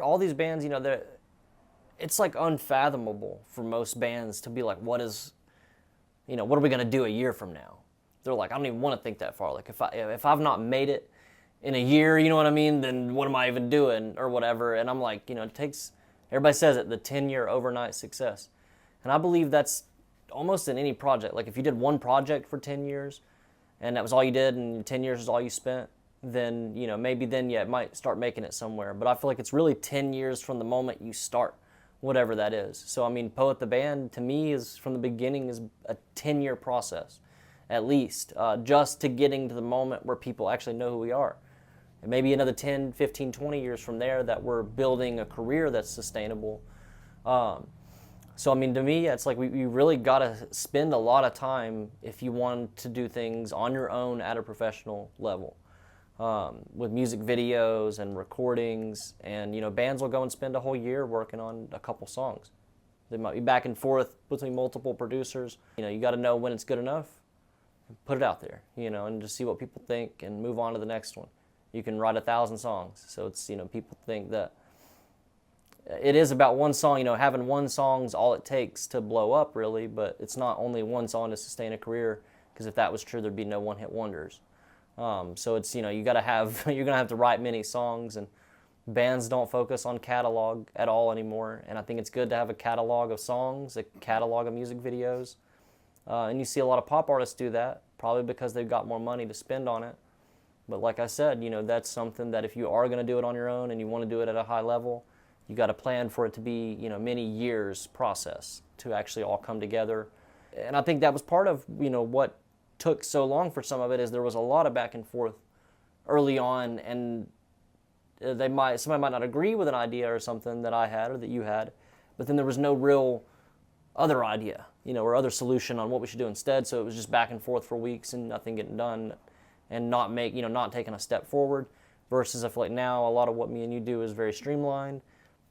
All these bands, it's like unfathomable for most bands to be like, what are we gonna do a year from now? They're like, I don't even want to think that far. Like if I've not made it in a year, you know what I mean? Then what am I even doing or whatever? And I'm like, it takes. Everybody says it, the 10-year overnight success, and I believe that's almost in any project. Like if you did one project for 10 years, and that was all you did, and 10 years is all you spent, then maybe then it might start making it somewhere. But I feel like it's really 10 years from the moment you start, whatever that is. So I mean, Poet the band to me is from the beginning is a 10-year process, at least, just to getting to the moment where people actually know who we are. And maybe another 10, 15, 20 years from there that we're building a career that's sustainable. So I mean, to me, it's like you really got to spend a lot of time if you want to do things on your own at a professional level, with music videos and recordings. And bands will go and spend a whole year working on a couple songs. They might be back and forth between multiple producers. You got to know when it's good enough, put it out there, and just see what people think and move on to the next one. You can write 1,000 songs, so it's people think that it is about one song, having one song's all it takes to blow up, really, but it's not only one song to sustain a career, because if that was true, there'd be no one-hit wonders. So it's, you gotta have, you're gonna have to write many songs, and bands don't focus on catalog at all anymore, and I think it's good to have a catalog of songs, a catalog of music videos, and you see a lot of pop artists do that, probably because they've got more money to spend on it. But like I said, that's something that if you are gonna do it on your own and you wanna do it at a high level, you got to plan for it to be, many years process to actually all come together. And I think that was part of, what took so long for some of it, is there was a lot of back and forth early on, and somebody might not agree with an idea or something that I had or that you had, but then there was no real other idea, or other solution on what we should do instead. So it was just back and forth for weeks and nothing getting done, and not taking a step forward. Versus I feel like now a lot of what me and you do is very streamlined.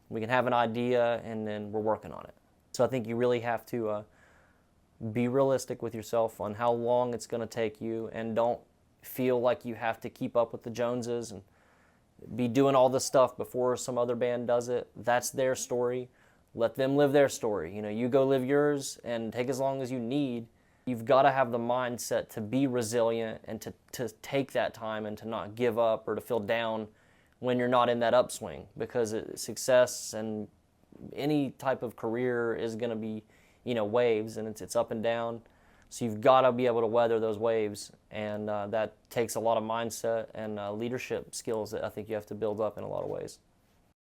We can have an idea, and then we're working on it. So I think you really have to be realistic with yourself on how long it's going to take you, and don't feel like you have to keep up with the Joneses and be doing all this stuff before some other band does it. That's their story. Let them live their story. You go live yours and take as long as you need. You've got to have the mindset to be resilient and to take that time and to not give up or to feel down when you're not in that upswing, because success and any type of career is going to be, waves, and it's up and down. So you've got to be able to weather those waves, and that takes a lot of mindset and leadership skills that I think you have to build up in a lot of ways.